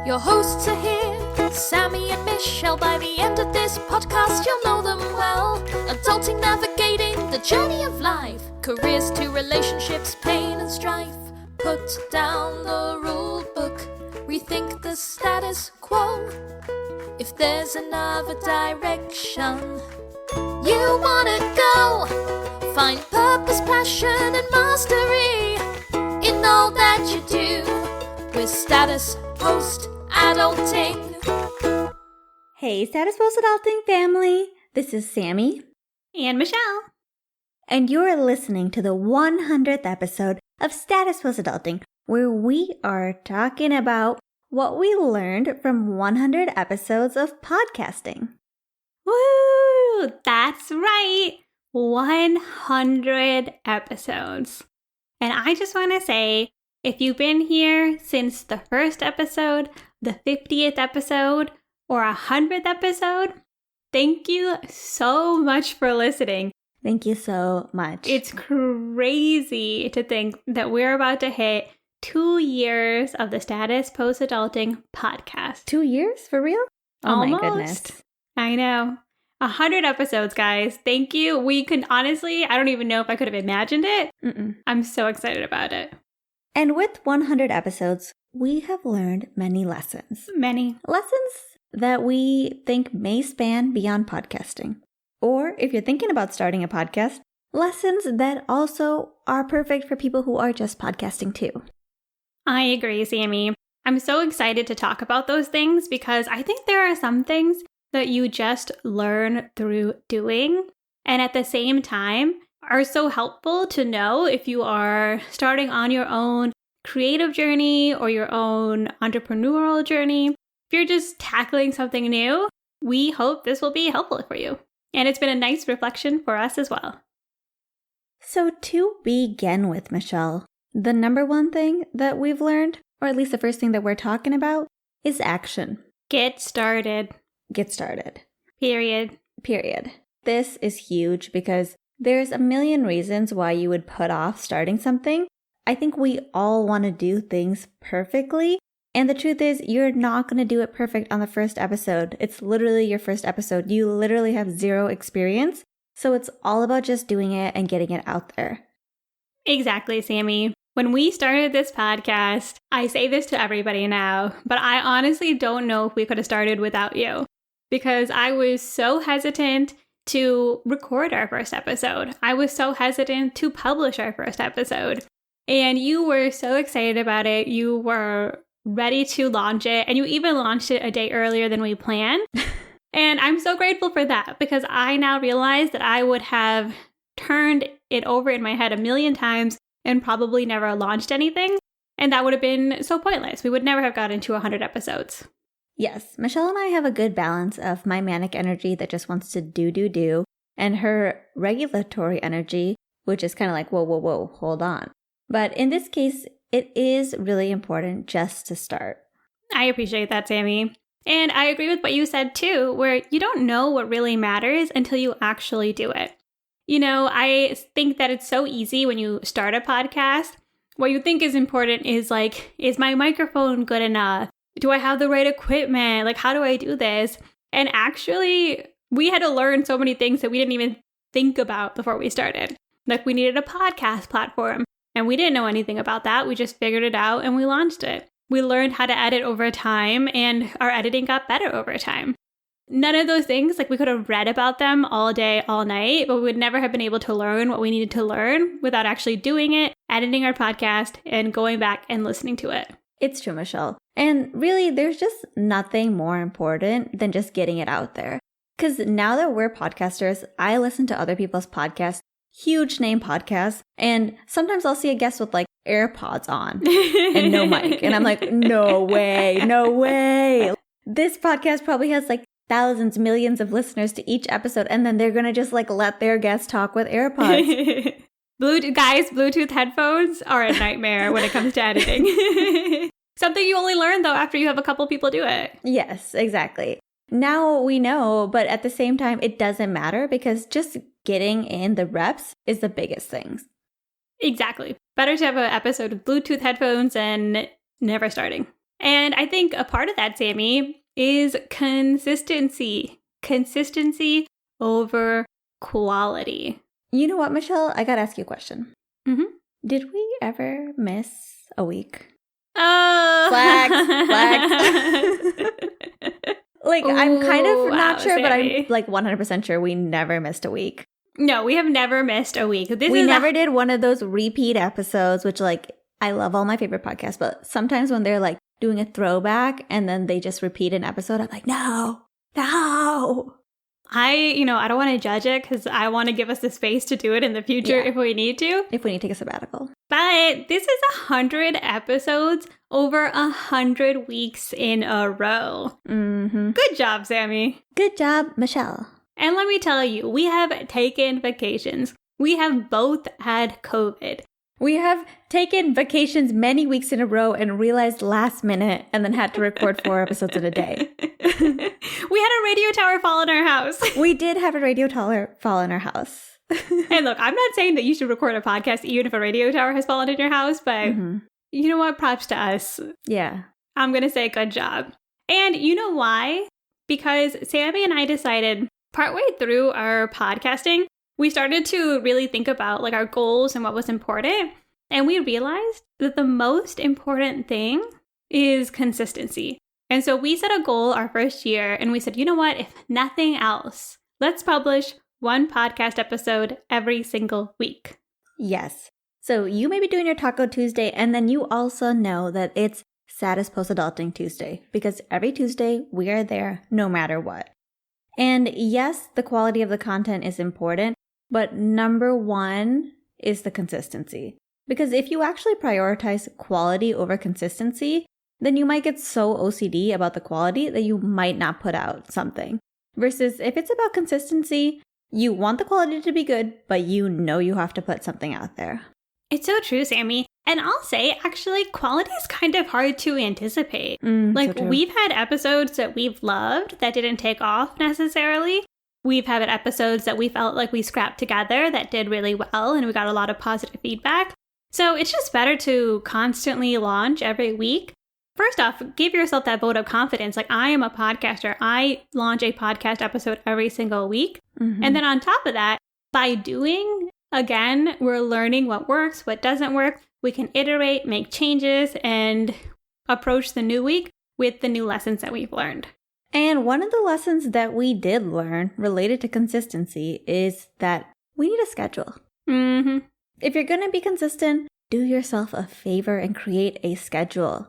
Your hosts are here, Sammie and Michelle. By the end of this podcast, you'll know them well. Adulting, navigating the journey of life. Careers to relationships, pain and strife. Put down the rule book, rethink the status quo. If there's another direction you wanna go, find purpose, passion and mastery in all that you do with Status Post Adulting. Hey, Status Post Adulting family. This is Sammie and Michelle. And you're listening to the 100th episode of Status Post Adulting, where we are talking about what we learned from 100 episodes of podcasting. Woo! That's right! 100 episodes. And I just want to say, if you've been here since the first episode, the 50th episode, or 100th episode, thank you so much for listening. Thank you so much. It's crazy to think that we're about to hit 2 years of the Status Post Adulting podcast. 2 years? For real? Oh Almost. My goodness. I know. 100 episodes, guys. Thank you. We could honestly, I don't even know if I could have imagined it. I'm so excited about it. And with 100 episodes, we have learned many lessons. Many. Lessons that we think may span beyond podcasting. Or if you're thinking about starting a podcast, lessons that also are perfect for people who are just podcasting too. I agree, Sammie. I'm so excited to talk about those things because I think there are some things that you just learn through doing, and at the same time are so helpful to know if you are starting on your own creative journey or your own entrepreneurial journey. If you're just tackling something new, we hope this will be helpful for you. And it's been a nice reflection for us as well. So to begin with, Michelle, the number one thing that we've learned, or at least the first thing that we're talking about, is action. Get started. Get started. Period. This is huge because there's a million reasons why you would put off starting something. I think we all want to do things perfectly. And the truth is, you're not going to do it perfect on the first episode. It's literally your first episode. You literally have zero experience. So it's all about just doing it and getting it out there. Exactly, Sammie. When we started this podcast, I say this to everybody now, but I honestly don't know if we could have started without you because I was so hesitant to record our first episode. I was so hesitant to publish our first episode. And you were so excited about it. You were ready to launch it, and you even launched it a day earlier than we planned. And I'm so grateful for that because I now realize that I would have turned it over in my head a million times and probably never launched anything. And that would have been so pointless. We would never have gotten to 100 episodes. Yes, Michelle and I have a good balance of my manic energy that just wants to do, and her regulatory energy, which is kind of like, whoa, hold on. But in this case, it is really important just to start. I appreciate that, Sammie. And I agree with what you said too, where you don't know what really matters until you actually do it. You know, I think that it's so easy when you start a podcast. What you think is important is like, is my microphone good enough? Do I have the right equipment? Like, how do I do this? And actually, we had to learn so many things that we didn't even think about before we started. Like, we needed a podcast platform. And we didn't know anything about that. We just figured it out and we launched it. We learned how to edit over time and our editing got better over time. None of those things, like we could have read about them all day, all night, but we would never have been able to learn what we needed to learn without actually doing it, editing our podcast, and going back and listening to it. It's true, Michelle. And really, there's just nothing more important than just getting it out there. Because now that we're podcasters, I listen to other people's podcasts, huge name podcasts, and sometimes I'll see a guest with like AirPods on and no mic. And I'm like, no way. This podcast probably has like thousands, millions of listeners to each episode. And then they're going to just like let their guests talk with AirPods. Bluetooth headphones are a nightmare when it comes to editing. Something you only learn though after you have a couple people do it. Yes, exactly. Now we know, but at the same time, it doesn't matter because just getting in the reps is the biggest things. Exactly. Better to have an episode with Bluetooth headphones and never starting. And I think a part of that, Sammie, is consistency. Consistency over quality. You know what, Michelle? I gotta ask you a question. Mm-hmm. Did we ever miss a week? Oh! Flags. Like, I'm kind of not sure, but I'm Sammie. like 100% sure we never missed a week. No, we have never missed a week. We never did one of those repeat episodes, which, like, I love all my favorite podcasts, but sometimes when they're like doing a throwback and then they just repeat an episode, I'm like, no. I don't want to judge it because I want to give us the space to do it in the future if we need to. If we need to take a sabbatical. But this is 100 episodes over 100 weeks in a row. Mm-hmm. Good job, Sammie. Good job, Michelle. And let me tell you, we have taken vacations. We have both had COVID. We have taken vacations many weeks in a row and realized last minute and then had to record 4 episodes in a day. We had a radio tower fall in our house. We did have a radio tower fall in our house. And look, I'm not saying that you should record a podcast even if a radio tower has fallen in your house, but you know what? Props to us. Yeah. I'm going to say good job. And you know why? Because Sammie and I decided partway through our podcasting, we started to really think about like our goals and what was important. And we realized that the most important thing is consistency. And so we set a goal our first year and we said, you know what? If nothing else, let's publish 1 podcast episode every single week. Yes. So you may be doing your Taco Tuesday and then you also know that it's Saddest Post-Adulting Tuesday because every Tuesday we are there no matter what. And yes, the quality of the content is important. But number 1 is the consistency. Because if you actually prioritize quality over consistency, then you might get so OCD about the quality that you might not put out something. Versus if it's about consistency, you want the quality to be good, but you know you have to put something out there. It's so true, Sammie. And I'll say, actually, quality is kind of hard to anticipate. So true. We've had episodes that we've loved that didn't take off necessarily. We've had episodes that we felt like we scrapped together that did really well and we got a lot of positive feedback. So it's just better to constantly launch every week. First off, give yourself that vote of confidence. Like, I am a podcaster. I launch a podcast episode every single week. And then on top of that, by doing, again, we're learning what works, what doesn't work. We can iterate, make changes, and approach the new week with the new lessons that we've learned. And one of the lessons that we did learn related to consistency is that we need a schedule. If you're going to be consistent, do yourself a favor and create a schedule.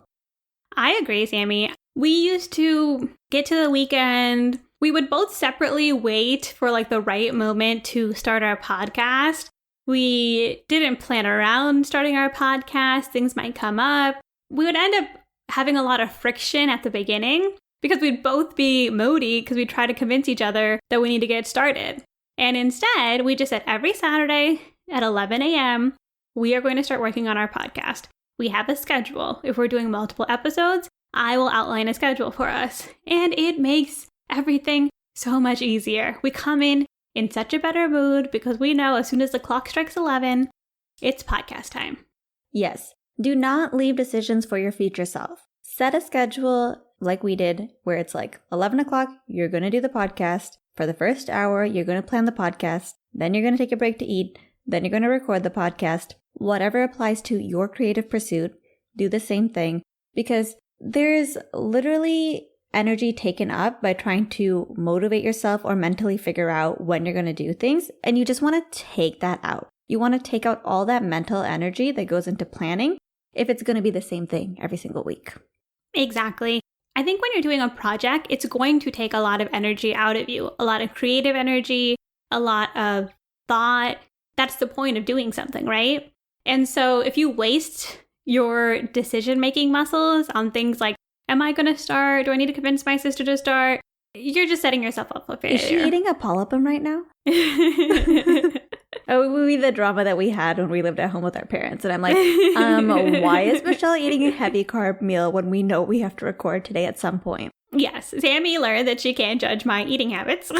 I agree, Sammie. We used to get to the weekend. We would both separately wait for like the right moment to start our podcast. We didn't plan around starting our podcast. Things might come up. We would end up having a lot of friction at the beginning because we'd both be moody because we'd try to convince each other that we need to get started. And instead, we just said every Saturday at 11 a.m., we are going to start working on our podcast. We have a schedule. If we're doing multiple episodes, I will outline a schedule for us. And it makes everything so much easier. We come in such a better mood because we know as soon as the clock strikes 11, it's podcast time. Yes. Do not leave decisions for your future self. Set a schedule like we did where it's like 11 o'clock, you're going to do the podcast. For the first hour, you're going to plan the podcast. Then you're going to take a break to eat. Then you're going to record the podcast. Whatever applies to your creative pursuit, do the same thing because there's literally energy taken up by trying to motivate yourself or mentally figure out when you're going to do things. And you just want to take that out. You want to take out all that mental energy that goes into planning if it's going to be the same thing every single week. Exactly. I think when you're doing a project, it's going to take a lot of energy out of you, a lot of creative energy, a lot of thought. That's the point of doing something, right? And so if you waste your decision-making muscles on things like, am I going to start? Do I need to convince my sister to start? You're just setting yourself up for failure. Is she eating a polypum right now? Oh, it would be the drama that we had when we lived at home with our parents. And I'm like, why is Michelle eating a heavy carb meal when we know we have to record today at some point? Yes, Sammie learned that she can't judge my eating habits.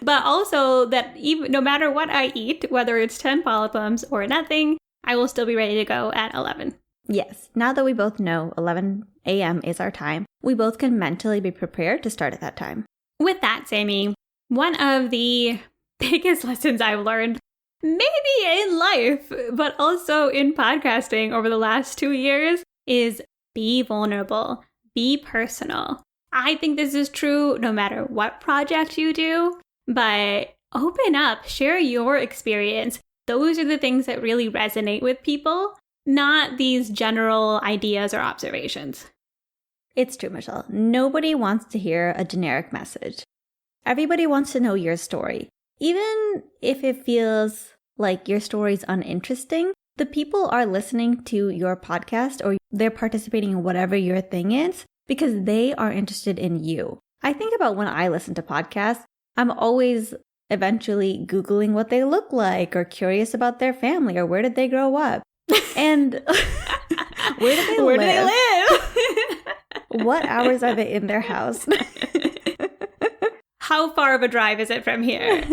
But also that even no matter what I eat, whether it's 10 polypums or nothing, I will still be ready to go at 11. Yes, now that we both know 11 a.m. is our time, we both can mentally be prepared to start at that time. With that, Sammie, one of the biggest lessons I've learned, maybe in life, but also in podcasting over the last 2 years, is be vulnerable, be personal. I think this is true no matter what project you do, but open up, share your experience. Those are the things that really resonate with people, not these general ideas or observations. It's true, Michelle. Nobody wants to hear a generic message. Everybody wants to know your story. Even if it feels like your story's uninteresting, the people are listening to your podcast or they're participating in whatever your thing is because they are interested in you. I think about when I listen to podcasts, I'm always eventually Googling what they look like or curious about their family or where did they grow up and where do they live? What hours are they in their house? How far of a drive is it from here?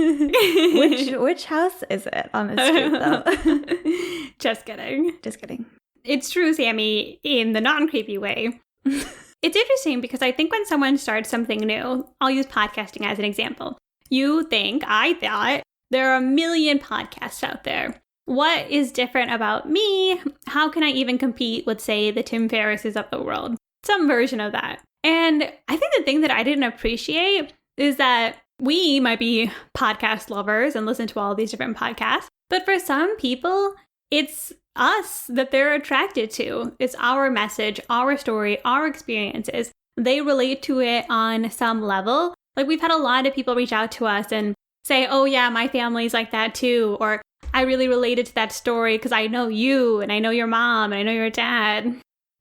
Which house is it on the street, though? Just kidding. Just kidding. It's true, Sammie, in the non-creepy way. It's interesting because I think when someone starts something new, I'll use podcasting as an example. I thought, there are a million podcasts out there. What is different about me? How can I even compete with, say, the Tim Ferrisses of the world? Some version of that. And I think the thing that I didn't appreciate is that we might be podcast lovers and listen to all these different podcasts, but for some people, it's us that they're attracted to. It's our message, our story, our experiences. They relate to it on some level. Like we've had a lot of people reach out to us and say, oh yeah, my family's like that too. Or I really related to that story because I know you and I know your mom and I know your dad.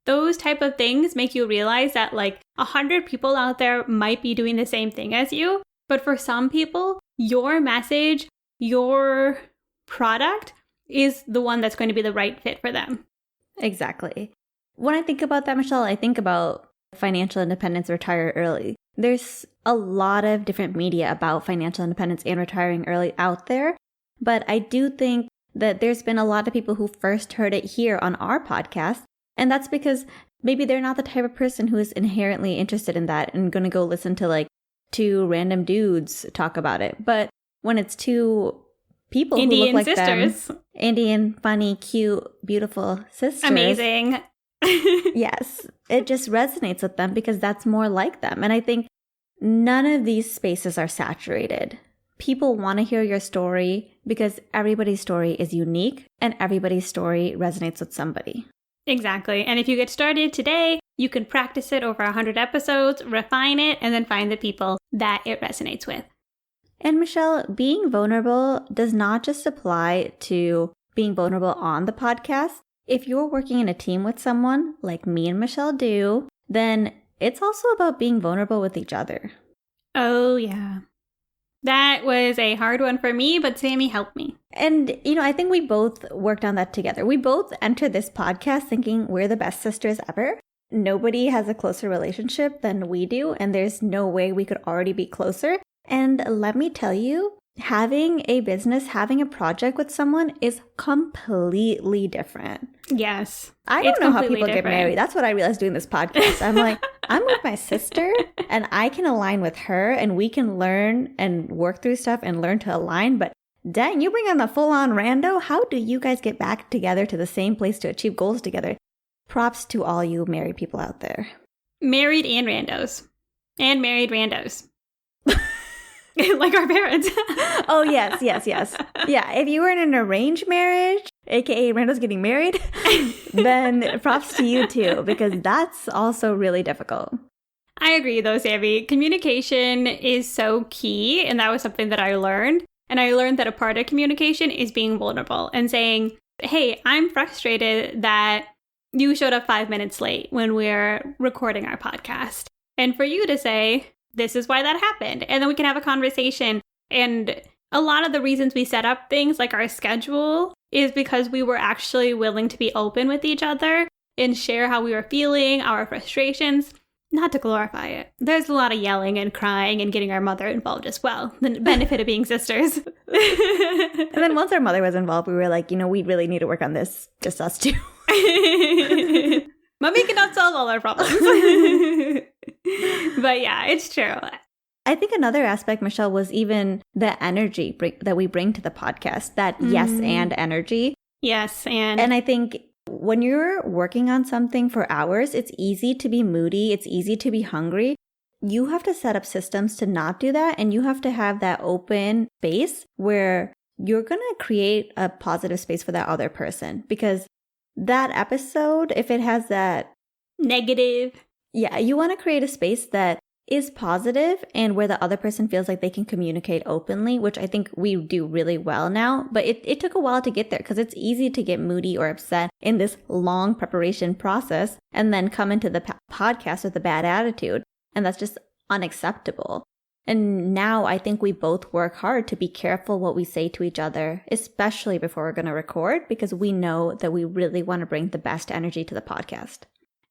Those type of things make you realize that like 100 people out there might be doing the same thing as you. But for some people, your message, your product is the one that's going to be the right fit for them. Exactly. When I think about that, Michelle, I think about financial independence, retire early. There's a lot of different media about financial independence and retiring early out there. But I do think that there's been a lot of people who first heard it here on our podcast. And that's because maybe they're not the type of person who is inherently interested in that and going to go listen to like two random dudes talk about it. But when it's two people Indian who look like sisters. them, Indian, funny, cute, beautiful sisters. Amazing. Yes, it just resonates with them because that's more like them. And I think none of these spaces are saturated. People want to hear your story because everybody's story is unique and everybody's story resonates with somebody. Exactly. And if you get started today, you can practice it over 100 episodes, refine it, and then find the people that it resonates with. And Michelle, being vulnerable does not just apply to being vulnerable on the podcast. If you're working in a team with someone like me and Michelle do, then it's also about being vulnerable with each other. Oh, yeah. That was a hard one for me, but Sammie helped me. And, I think we both worked on that together. We both entered this podcast thinking we're the best sisters ever. Nobody has a closer relationship than we do, and there's no way we could already be closer. And let me tell you, having a business, having a project with someone is completely different. Yes. I don't know how people get married. That's what I realized doing this podcast. I'm like, I'm with my sister and I can align with her and we can learn and work through stuff and learn to align. But dang, you bring on the full-on rando. How do you guys get back together to the same place to achieve goals together? Props to all you married people out there. Married and randos. And married randos. Like our parents. Oh, yes. Yeah, if you were in an arranged marriage, aka randos getting married, then props to you too, because that's also really difficult. I agree though, Sammie. Communication is so key, and that was something that I learned. And I learned that a part of communication is being vulnerable and saying, hey, I'm frustrated that you showed up 5 minutes late when we're recording our podcast. And for you to say, this is why that happened. And then we can have a conversation. And a lot of the reasons we set up things like our schedule is because we were actually willing to be open with each other and share how we were feeling, our frustrations. Not to glorify it. There's a lot of yelling and crying and getting our mother involved as well. The benefit of being sisters. And then once our mother was involved, we were like, we really need to work on this. Just us two. Mommy cannot solve all our problems. But yeah, it's true. I think another aspect, Michelle, was even the energy that we bring to the podcast, that yes and energy. Yes, and I think when you're working on something for hours, it's easy to be moody. It's easy to be hungry. You have to set up systems to not do that. And you have to have that open space where you're going to create a positive space for that other person. Because that episode, if it has that negative. Yeah, you want to create a space that is positive and where the other person feels like they can communicate openly, which I think we do really well now. But it took a while to get there because it's easy to get moody or upset in this long preparation process and then come into the podcast with a bad attitude. And that's just unacceptable. And now I think we both work hard to be careful what we say to each other, especially before we're going to record, because we know that we really want to bring the best energy to the podcast.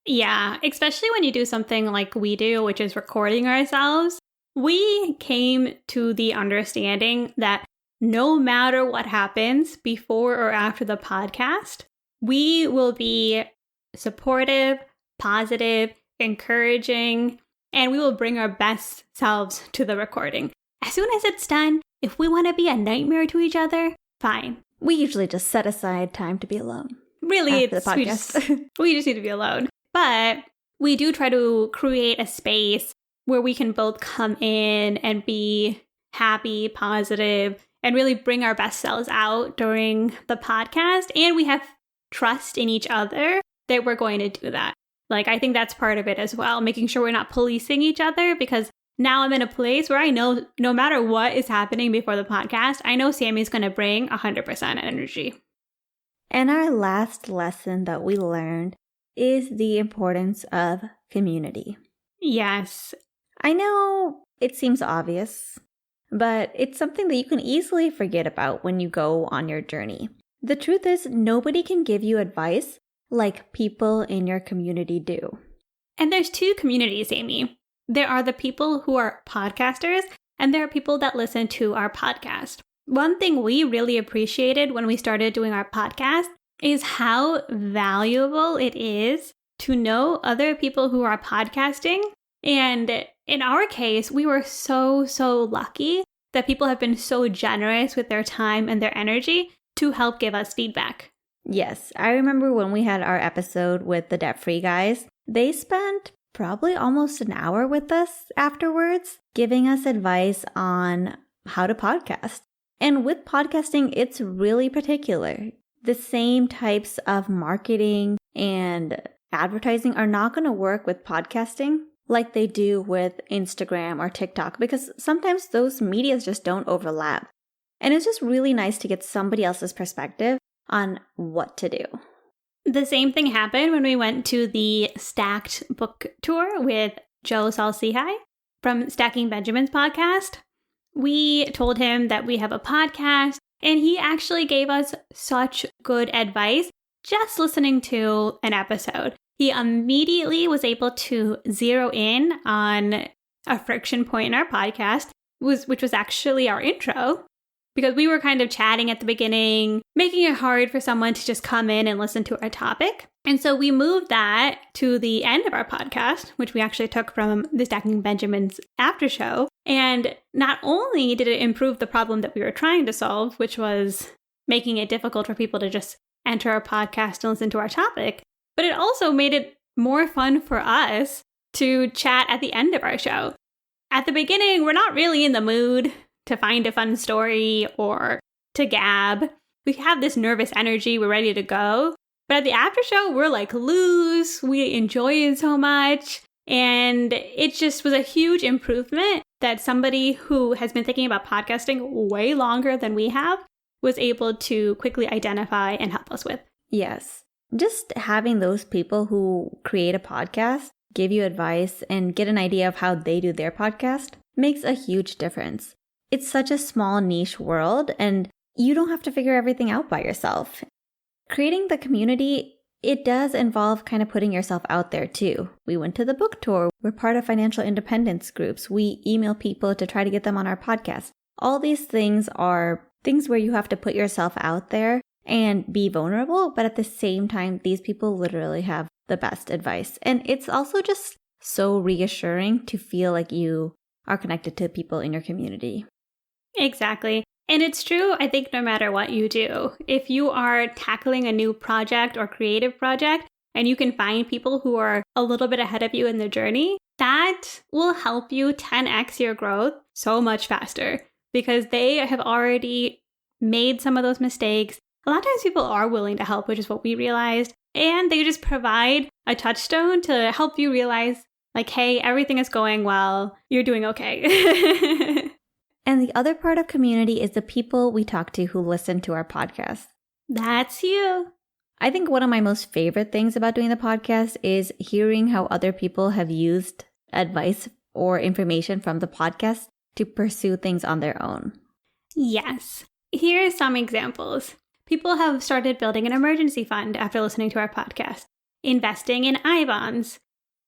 Yeah, especially when you do something like we do, which is recording ourselves. We came to the understanding that no matter what happens before or after the podcast, we will be supportive, positive, encouraging, and we will bring our best selves to the recording. As soon as it's done, if we want to be a nightmare to each other, fine. We usually just set aside time to be alone. Really, it's the podcast. we just need to be alone. But we do try to create a space where we can both come in and be happy, positive, and really bring our best selves out during the podcast. And we have trust in each other that we're going to do that. Like, I think that's part of it as well, making sure we're not policing each other, because now I'm in a place where I know no matter what is happening before the podcast, I know Sammie's going to bring 100% energy. And our last lesson that we learned is the importance of community. Yes. I know it seems obvious, but it's something that you can easily forget about when you go on your journey. The truth is, nobody can give you advice like people in your community do. And there's two communities, Amy. There are the people who are podcasters, and there are people that listen to our podcast. One thing we really appreciated when we started doing our podcast is how valuable it is to know other people who are podcasting. And in our case, we were so lucky that people have been so generous with their time and their energy to help give us feedback. Yes, I remember when we had our episode with the debt-free guys, they spent probably almost an hour with us afterwards, giving us advice on how to podcast. And with podcasting, it's really particular. The same types of marketing and advertising are not going to work with podcasting like they do with Instagram or TikTok, because sometimes those medias just don't overlap. And it's just really nice to get somebody else's perspective on what to do. The same thing happened when we went to the Stacked book tour with Joe Salsihai from Stacking Benjamin's podcast. We told him that we have a podcast, and he actually gave us such good advice just listening to an episode. He immediately was able to zero in on a friction point in our podcast, which was actually our intro, because we were kind of chatting at the beginning, making it hard for someone to just come in and listen to our topic. And so we moved that to the end of our podcast, which we actually took from the Stacking Benjamin's after show. And not only did it improve the problem that we were trying to solve, which was making it difficult for people to just enter our podcast and listen to our topic, but it also made it more fun for us to chat at the end of our show. At the beginning, we're not really in the mood to find a fun story or to gab. We have this nervous energy, we're ready to go. But at the after show, we're like loose, we enjoy it so much. And it just was a huge improvement that somebody who has been thinking about podcasting way longer than we have was able to quickly identify and help us with. Yes. Just having those people who create a podcast, give you advice, and get an idea of how they do their podcast makes a huge difference. It's such a small niche world, and you don't have to figure everything out by yourself. Creating the community it does involve kind of putting yourself out there too. We went to the book tour. We're part of financial independence groups. We email people to try to get them on our podcast. All these things are things where you have to put yourself out there and be vulnerable. But at the same time, these people literally have the best advice. And it's also just so reassuring to feel like you are connected to people in your community. Exactly. And it's true, I think, no matter what you do. If you are tackling a new project or creative project and you can find people who are a little bit ahead of you in the journey, that will help you 10x your growth so much faster because they have already made some of those mistakes. A lot of times people are willing to help, which is what we realized. And they just provide a touchstone to help you realize, like, hey, everything is going well. You're doing okay. And the other part of community is the people we talk to who listen to our podcast. That's you. I think one of my most favorite things about doing the podcast is hearing how other people have used advice or information from the podcast to pursue things on their own. Yes. Here are some examples. People have started building an emergency fund after listening to our podcast, investing in I-bonds,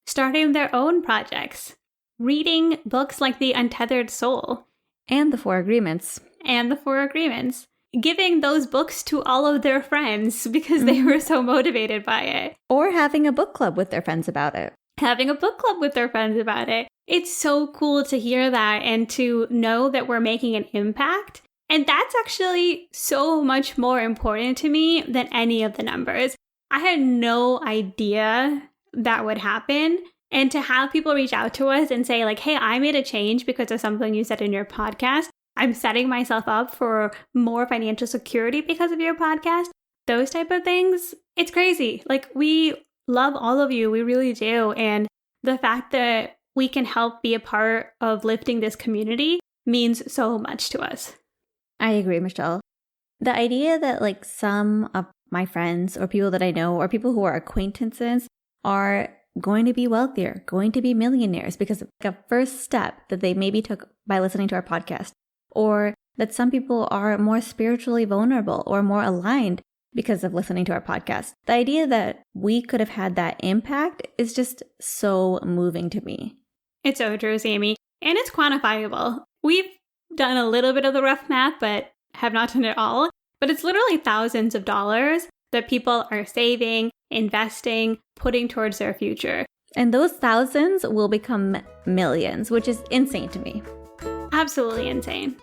starting their own projects, reading books like The Untethered Soul, and the 4 Agreements. Giving those books to all of their friends because they were so motivated by it. Or having a book club with their friends about it. It's so cool to hear that and to know that we're making an impact. And that's actually so much more important to me than any of the numbers. I had no idea that would happen. And to have people reach out to us and say like, hey, I made a change because of something you said in your podcast. I'm setting myself up for more financial security because of your podcast. Those type of things. It's crazy. Like, we love all of you. We really do. And the fact that we can help be a part of lifting this community means so much to us. I agree, Michelle. The idea that like some of my friends or people that I know or people who are acquaintances are going to be wealthier, going to be millionaires because of a first step that they maybe took by listening to our podcast, or that some people are more spiritually vulnerable or more aligned because of listening to our podcast. The idea that we could have had that impact is just so moving to me. It's so true, Sammie. And it's quantifiable. We've done a little bit of the rough math, but have not done it all. But it's literally thousands of dollars that people are saving, investing, putting towards their future. And those thousands will become millions, which is insane to me. Absolutely insane.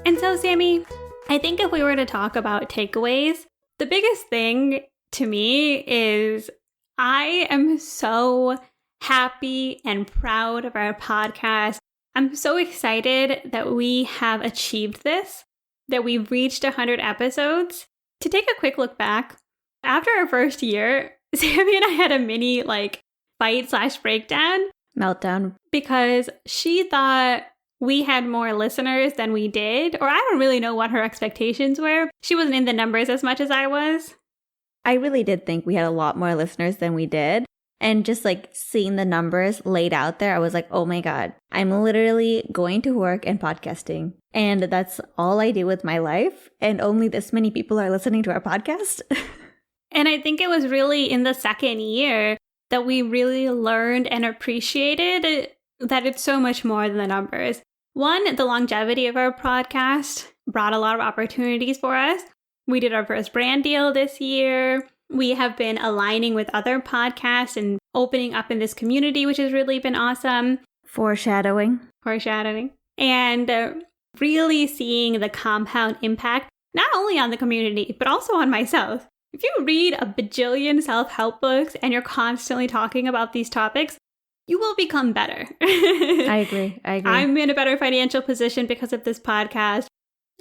And so, Sammie, I think if we were to talk about takeaways, the biggest thing to me is I am so happy and proud of our podcast. I'm so excited that we have achieved this, that we've reached 100 episodes. To take a quick look back, after our first year, Sammie and I had a mini fight/breakdown. Meltdown. Because she thought we had more listeners than we did, or I don't really know what her expectations were. She wasn't in the numbers as much as I was. I really did think we had a lot more listeners than we did. And just like seeing the numbers laid out there, I was like, oh my God, I'm literally going to work and podcasting. And that's all I do with my life. And only this many people are listening to our podcast. And I think it was really in the second year that we really learned and appreciated that it's so much more than the numbers. One, the longevity of our podcast brought a lot of opportunities for us. We did our first brand deal this year. We have been aligning with other podcasts and opening up in this community, which has really been awesome. Foreshadowing. And really seeing the compound impact, not only on the community, but also on myself. If you read a bajillion self-help books and you're constantly talking about these topics, you will become better. I agree. I'm in a better financial position because of this podcast.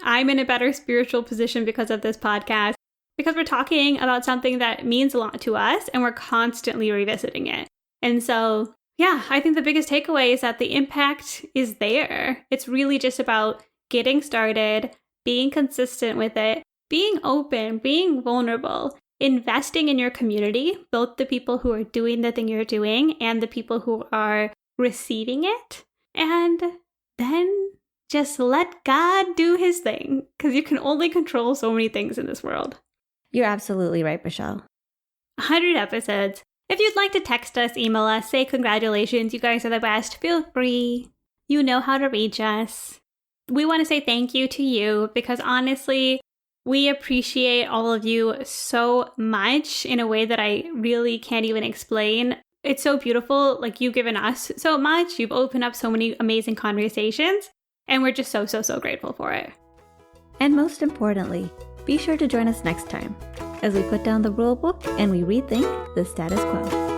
I'm in a better spiritual position because of this podcast. Because we're talking about something that means a lot to us and we're constantly revisiting it. And so, yeah, I think the biggest takeaway is that the impact is there. It's really just about getting started, being consistent with it, being open, being vulnerable, investing in your community, both the people who are doing the thing you're doing and the people who are receiving it. And then just let God do his thing, because you can only control so many things in this world. You're absolutely right, Michelle. 100 episodes. If you'd like to text us, email us, say congratulations, you guys are the best, feel free. You know how to reach us. We want to say thank you to you because honestly, we appreciate all of you so much in a way that I really can't even explain. It's so beautiful. Like, you've given us so much. You've opened up so many amazing conversations. And we're just so grateful for it. And most importantly, be sure to join us next time as we put down the rule book and we rethink the status quo.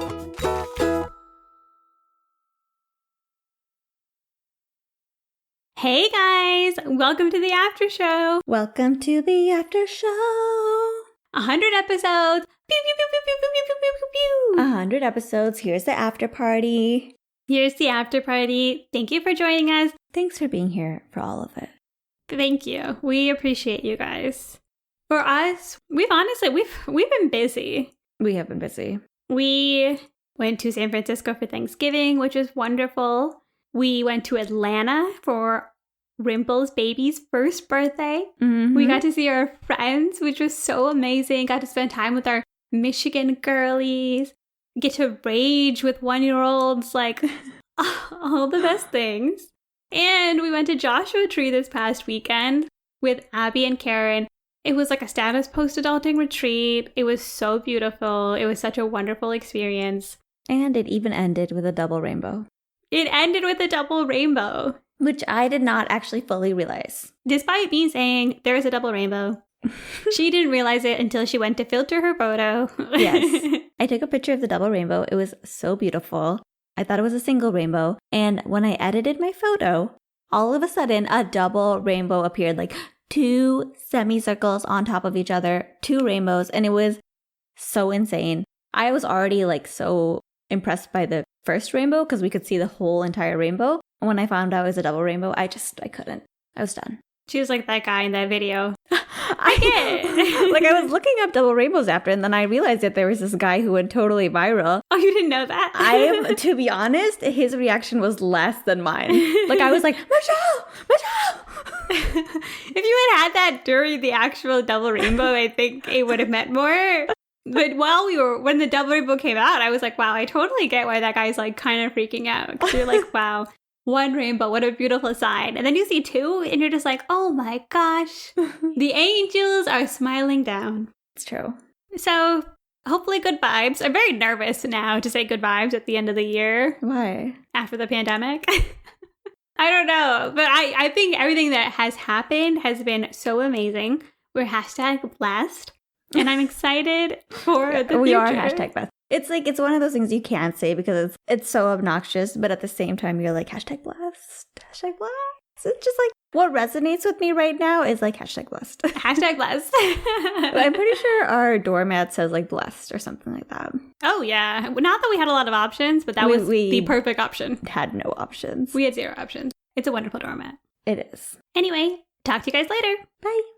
Hey guys, welcome to the after show. Welcome to the after show. 100 episodes. Pew, pew, pew, pew, pew, pew, pew, pew, pew, pew. 100 episodes. Here's the after party. Here's the after party. Thank you for joining us. Thanks for being here for all of it. Thank you. We appreciate you guys. For us, we've been busy. We have been busy. We went to San Francisco for Thanksgiving, which was wonderful. We went to Atlanta for Rimple's baby's first birthday. Mm-hmm. We got to see our friends, which was so amazing. Got to spend time with our Michigan girlies. Get to rage with 1-year-olds, like all the best things. And we went to Joshua Tree this past weekend with Abby and Karen. It was like a status post-adulting retreat. It was so beautiful. It was such a wonderful experience. And it even ended with a double rainbow. It ended with a double rainbow. Which I did not actually fully realize. Despite me saying there is a double rainbow, she didn't realize it until she went to filter her photo. Yes. I took a picture of the double rainbow. It was so beautiful. I thought it was a single rainbow. And when I edited my photo, all of a sudden a double rainbow appeared, like 2 semicircles on top of each other, 2 rainbows. And it was so insane. I was already like so impressed by the first rainbow because we could see the whole entire rainbow. And when I found out it was a double rainbow, I couldn't. I was done. She was like that guy in that video. I get Like, I was looking up double rainbows after, and then I realized that there was this guy who went totally viral. Oh, you didn't know that? To be honest, his reaction was less than mine. Like, I was like, Michelle! If you had that during the actual double rainbow, I think it would have meant more. But when the double rainbow came out, I was like, wow, I totally get why that guy's like kind of freaking out. Because you're like, wow, 1 rainbow, what a beautiful sign. And then you see 2 and you're just like, oh my gosh, the angels are smiling down. It's true. So hopefully good vibes. I'm very nervous now to say good vibes at the end of the year. Why? After the pandemic. I don't know. But I think everything that has happened has been so amazing. We're #blessed. And I'm excited for the future. We are #blessed. It's like, it's one of those things you can't say because it's so obnoxious, but at the same time, you're like, #blessed. It's just like, what resonates with me right now is like #blessed. #blessed. I'm pretty sure our doormat says like blessed or something like that. Oh, yeah. Not that we had a lot of options, but that was the perfect option. Had no options. We had 0 options. It's a wonderful doormat. It is. Anyway, talk to you guys later. Bye.